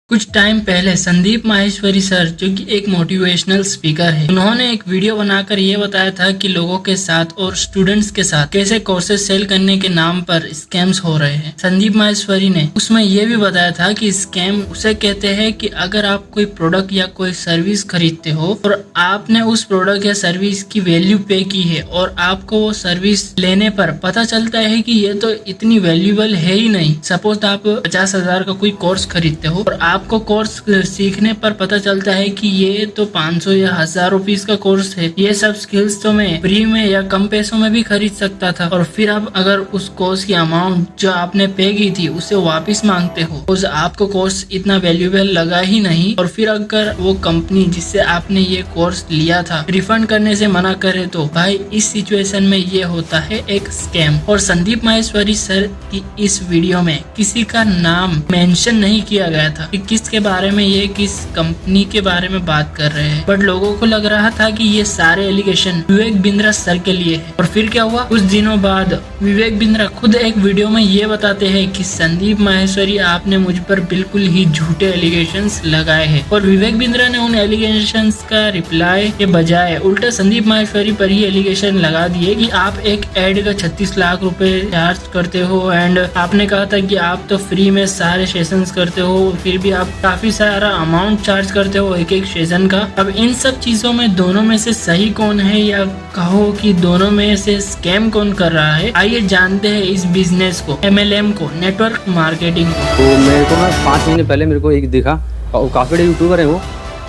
कुछ टाइम पहले संदीप माहेश्वरी सर, जो कि एक मोटिवेशनल स्पीकर है, उन्होंने एक वीडियो बनाकर ये बताया था कि लोगों के साथ और स्टूडेंट्स के साथ कैसे कोर्सेज सेल करने के नाम पर स्कैम्स हो रहे हैं। संदीप माहेश्वरी ने उसमें ये भी बताया था कि स्कैम उसे कहते हैं कि अगर आप कोई प्रोडक्ट या कोई सर्विस खरीदते हो और आपने उस प्रोडक्ट या सर्विस की वैल्यू पे की है और आपको वो सर्विस लेने पर पता चलता है कि ये तो इतनी वैल्यूएबल है ही नहीं। सपोज आप 50,000 का कोई कोर्स खरीदते हो और आपको कोर्स सीखने पर पता चलता है कि ये तो 500 या 1000 रुपीज का कोर्स है, ये सब स्किल्स तो मैं फ्री में या कम पैसों में भी खरीद सकता था। और फिर आप अगर उस कोर्स की अमाउंट जो आपने पे की थी उसे वापस मांगते हो, तो आपको कोर्स इतना वैल्यूएबल लगा ही नहीं। और फिर अगर वो कंपनी जिससे आपने ये कोर्स लिया था रिफंड करने से मना करे, तो भाई इस सिचुएशन में ये होता है एक स्कैम। और संदीप माहेश्वरी सर की इस वीडियो में किसी का नाम मेंशन नहीं किया गया था कि किसके बारे में, ये किस कंपनी के बारे में बात कर रहे हैं, बट लोगों को लग रहा था कि ये सारे एलिगेशन विवेक बिंद्रा सर के लिए है। और फिर क्या हुआ, कुछ दिनों बाद विवेक बिंद्रा खुद एक वीडियो में ये बताते हैं कि संदीप माहेश्वरी आपने मुझ पर बिल्कुल ही झूठे एलिगेशंस लगाए हैं। और विवेक बिंद्रा ने उन एलिगेशंस का रिप्लाई के बजाय उल्टा संदीप माहेश्वरी पर ही एलिगेशन लगा दिए कि आप एक एड का 36 लाख रुपए चार्ज करते हो एंड आपने कहा था कि आप तो फ्री में सारे सेशंस करते हो, फिर भी आप काफी सारा अमाउंट चार्ज करते हो एक एक सेशन का। अब इन सब चीजों में दोनों में से सही कौन है, या कहो कि दोनों में से स्कैम कौन कर रहा है, आइए जानते हैं इस बिजनेस को, MLM को, नेटवर्क मार्केटिंग को। तो मेरे को ना 5 महीने पहले मेरे को एक दिखा, काफी बड़े यूट्यूबर है वो,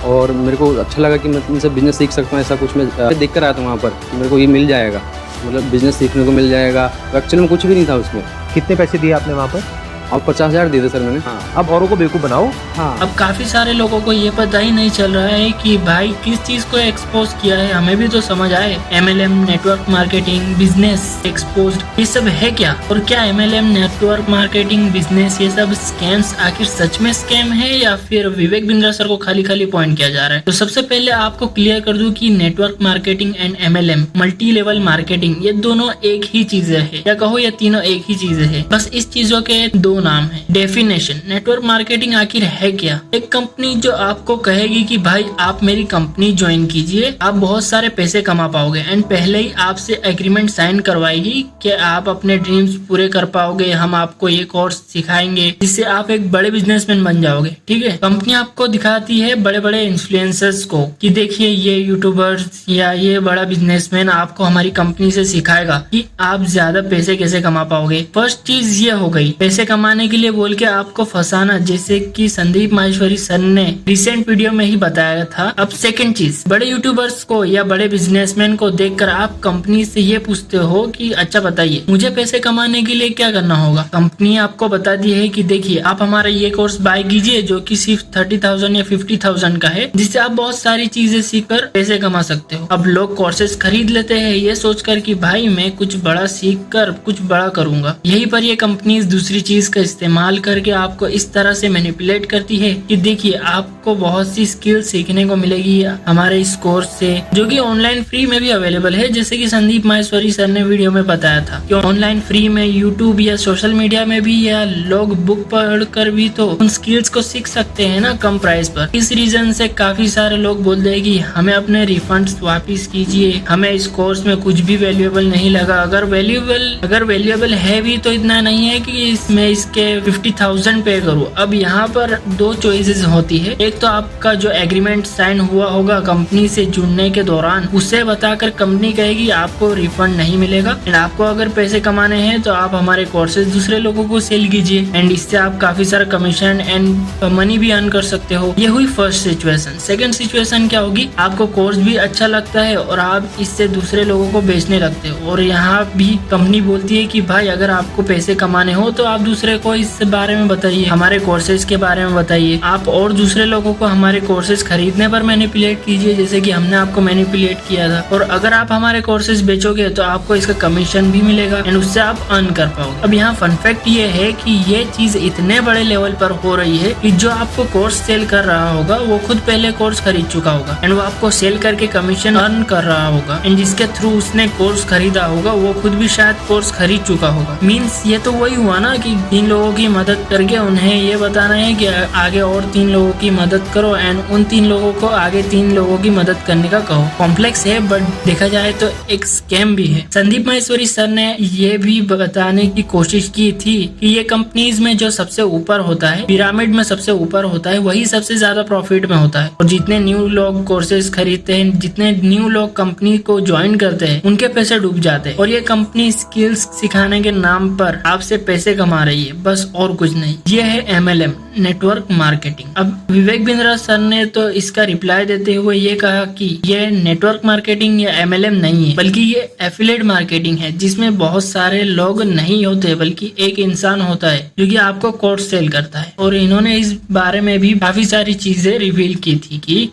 और मेरे को अच्छा लगा कि मैं इनसे बिजनेस सीख सकता हूँ। ऐसा कुछ मैं देख कर आया था वहाँ पर, मेरे को ये मिल जाएगा, मतलब बिजनेस सीखने को मिल जाएगा। एक्चुअली में कुछ भी नहीं था उसमें। कितने पैसे दिए आपने वहाँ पर? और 50,000 दिए थे सर मैंने। हाँ, अब औरों को बेवकूफ़ बनाओ। हाँ, अब काफी सारे लोगों को ये पता ही नहीं चल रहा है कि भाई किस चीज को एक्सपोज किया है, हमें भी तो समझ आए। MLM, network marketing, business exposed, ये सब है क्या? और क्या MLM, नेटवर्क मार्केटिंग, बिजनेस, ये सब स्कैम्स आखिर सच में स्कैम है या फिर विवेक बिंद्रा सर को खाली खाली पॉइंट किया जा रहा है? तो सबसे पहले आपको क्लियर कर दूं कि network marketing and MLM, multi level marketing, ये दोनों एक ही चीजें है, या कहो ये तीनों एक ही चीजें है, बस इस चीजों के दो नाम है। डेफिनेशन, नेटवर्क मार्केटिंग आखिर है क्या? एक कंपनी जो आपको कहेगी कि भाई आप मेरी कंपनी ज्वाइन कीजिए, आप बहुत सारे पैसे कमा पाओगे, एंड पहले ही आपसे एग्रीमेंट साइन करवाएगी कि आप अपने ड्रीम्स पूरे कर पाओगे, हम आपको ये कोर्स सिखाएंगे जिससे आप एक बड़े बिजनेसमैन बन जाओगे। ठीक है, कंपनी आपको दिखाती है बड़े बड़े इन्फ्लुएंसर्स को कि देखिए ये यूट्यूबर्स या ये बड़ा बिजनेसमैन आपको हमारी कंपनी से सिखाएगा कि आप ज्यादा पैसे कैसे कमा पाओगे। फर्स्ट चीज ये हो गई, पैसे कमाने के लिए बोल के आपको फंसाना, जैसे कि संदीप माहेश्वरी सर ने रिसेंट वीडियो में ही बताया था। अब सेकंड चीज, बड़े यूट्यूबर्स को या बड़े बिजनेसमैन को देखकर आप कंपनी से ये पूछते हो कि अच्छा बताइए मुझे पैसे कमाने के लिए क्या करना होगा। कंपनी आपको बताती है कि देखिए आप हमारा ये कोर्स बाय कीजिए जो कि सिर्फ 30,000 या 50,000 का है, जिससे आप बहुत सारी चीजें सीखकर पैसे कमा सकते हो। अब लोग कोर्सेज खरीद लेते हैं ये सोचकर कि भाई मैं कुछ बड़ा सीख कर कुछ बड़ा करूंगा। यही पर ये कंपनी दूसरी चीज का इस्तेमाल करके आपको इस तरह से मैनिपुलेट करती है कि देखिए आपको बहुत सी स्किल सीखने को मिलेगी हमारे इस कोर्स से, जो कि ऑनलाइन फ्री में भी अवेलेबल है। जैसे कि संदीप माहेश्वरी सर ने वीडियो में बताया था कि ऑनलाइन फ्री में यूट्यूब या सोशल मीडिया में भी, या लोग बुक पढ़कर भी तो उन स्किल्स को सीख सकते हैं ना कम प्राइस पर। इस रीजन से काफी सारे लोग बोलते हैं कि हमें अपने रिफंड्स वापिस कीजिए, हमें इस कोर्स में कुछ भी वैल्यूएबल नहीं लगा। अगर वैल्यूएबल है भी तो इतना नहीं है कि इसमें इसके 50,000 पे करूँ। अब यहाँ पर दो चॉइसेस होती है, एक तो आपका जो एग्रीमेंट साइन हुआ होगा कंपनी से जुड़ने के दौरान, उसे बताकर कंपनी कहेगी आपको रिफंड नहीं मिलेगा, एंड आपको अगर पैसे कमाने हैं तो आप हमारे कोर्सेज दूसरे लोगों को सेल कीजिए, एंड इससे आप काफी सारा कमीशन एंड मनी भी अर्न कर सकते हो। ये हुई फर्स्ट सिचुएशन। सेकंड सिचुएशन क्या होगी, आपको कोर्स भी अच्छा लगता है और आप इससे दूसरे लोगों को बेचने लगते हो, और यहाँ भी कंपनी बोलती है कि भाई अगर आपको पैसे कमाने हो तो आप दूसरे को इस बारे में बताइए, हमारे कोर्सेज के बारे में बताइए, आप और दूसरे लोगों को हमारे कोर्सेज खरीदने पर मैनिपुलेट कीजिए जैसे कि हमने आपको मैनिपुलेट किया था। और अगर आप हमारे कोर्सेज बेचोगे तो आपको इसका कमीशन भी मिलेगा एंड उससे आप अर्न कर पाओगे। अब यहाँ फन फैक्ट ये है कि ये चीज इतने बड़े लेवल पर हो रही है कि जो आपको कोर्स सेल कर रहा होगा वो खुद पहले कोर्स खरीद चुका होगा एंड वो आपको सेल करके कमीशन अर्न कर रहा होगा, एंड जिसके थ्रू उसने कोर्स खरीदा होगा वो खुद भी शायद कोर्स खरीद चुका होगा। मीन्स ये तो वही हुआ ना कि 3 लोगों की मदद करके उन्हें ये बताना है कि आगे और 3 लोगों की मदद करो एंड उन 3 लोगों को आगे 3 लोगों की मदद करने का कहो। कॉम्प्लेक्स है बट देखा जाए तो एक स्कैम भी है। संदीप माहेश्वरी सर ने ये भी बताने की कोशिश की थी कि ये कंपनीज में जो सबसे ऊपर होता है, पिरामिड में सबसे ऊपर होता है, वही सबसे ज्यादा प्रॉफिट में होता है। और जितने न्यू लोग कोर्सेज खरीदते हैं, जितने न्यू लोग कंपनी को ज्वाइन करते हैं, उनके पैसे डूब जाते हैं। और ये कंपनी स्किल्स सिखाने के नाम पर आपसे पैसे कमा रही है, बस और कुछ नहीं। ये है MLM, नेटवर्क मार्केटिंग। अब विवेक बिंद्रा सर ने तो इसका रिप्लाई देते हुए ये कहा कि ये नेटवर्क मार्केटिंग या MLM नहीं है, बल्कि ये एफिलिएट मार्केटिंग है, जिसमें बहुत सारे लोग नहीं होते बल्कि एक इंसान होता है जो कि आपको कोर्स सेल करता है। और इन्होंने इस बारे में भी काफी सारी चीजें रिवील की थी कि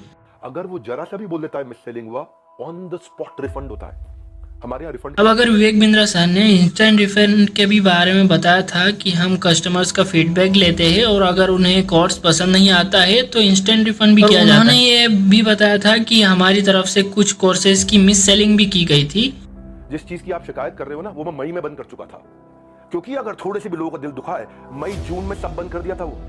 अगर वो जरा सा भी बोल देता है मिस सेलिंग हुआ, ऑन द स्पॉट रिफंड होता है। हमारे यहाँ रिफंड। अब अगर विवेक बिंद्रा सर ने इंस्टेंट रिफंड के भी बारे में बताया था कि हम कस्टमर्स का फीडबैक लेते हैं और अगर उन्हें कोर्स पसंद नहीं आता है तो इंस्टेंट रिफंड भी किया जाता है। उन्होंने ये भी बताया था कि हमारी तरफ से कुछ कोर्सेज की मिस सेलिंग भी की गई थी। जिस चीज की आप शिकायत कर रहे हो ना, वो मैं मई में बंद कर चुका था, क्योंकि अगर थोड़े से भी लोगों का दिल दुखा है, मई जून में सब बंद कर दिया था। वो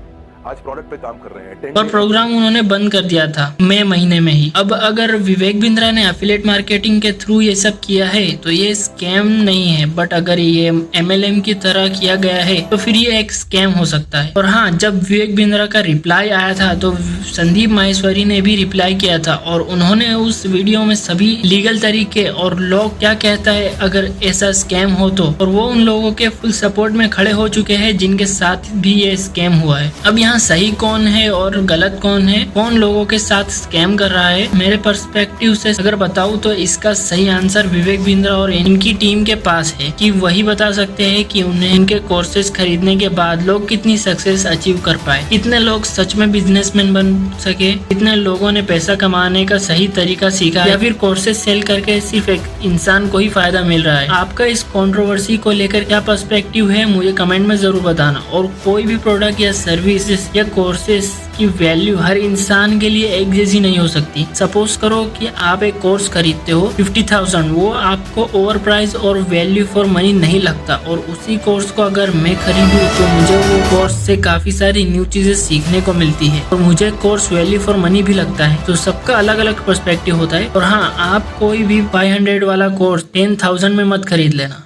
आज प्रोडक्ट पे काम कर रहे हैं और प्रोग्राम उन्होंने बंद कर दिया था मई महीने में ही। अब अगर विवेक बिंद्रा ने एफिलिएट मार्केटिंग के थ्रू ये सब किया है तो ये स्कैम नहीं है, बट अगर ये MLM की तरह किया गया है तो फिर ये एक स्कैम हो सकता है। और हाँ, जब विवेक बिंद्रा का रिप्लाई आया था तो संदीप माहेश्वरी ने भी रिप्लाई किया था और उन्होंने उस वीडियो में सभी लीगल तरीके और लोग क्या कहता है अगर ऐसा स्कैम हो तो, और वो उन लोगों के फुल सपोर्ट में खड़े हो चुके हैं जिनके साथ भी ये स्कैम हुआ है। अब यहाँ सही कौन है और गलत कौन है, कौन लोगों के साथ स्कैम कर रहा है, मेरे पर्सपेक्टिव से अगर बताऊं तो इसका सही आंसर विवेक बिंद्रा और इनकी टीम के पास है कि वही बता सकते हैं कि उन्हें इनके कोर्सेज खरीदने के बाद लोग कितनी सक्सेस अचीव कर पाए, कितने लोग सच में बिजनेसमैन बन सके, कितने लोगों ने पैसा कमाने का सही तरीका सीखा या फिर कोर्सेज सेल करके सिर्फ एक इंसान को ही फायदा मिल रहा है। आपका इस कंट्रोवर्सी को लेकर क्या पर्सपेक्टिव है मुझे कमेंट में जरूर बताना। और कोई भी प्रोडक्ट या सर्विस या कोर्सेस की वैल्यू हर इंसान के लिए एक जैसी नहीं हो सकती। सपोज करो कि आप एक कोर्स खरीदते हो 50,000, वो आपको ओवर प्राइस और वैल्यू फॉर मनी नहीं लगता, और उसी कोर्स को अगर मैं खरीदूं तो मुझे वो कोर्स से काफी सारी न्यू चीजें सीखने को मिलती है और मुझे कोर्स वैल्यू फॉर मनी भी लगता है। तो सबका अलग अलग पर्सपेक्टिव होता है। और हाँ, आप कोई भी 500 वाला कोर्स 10,000 में मत खरीद लेना।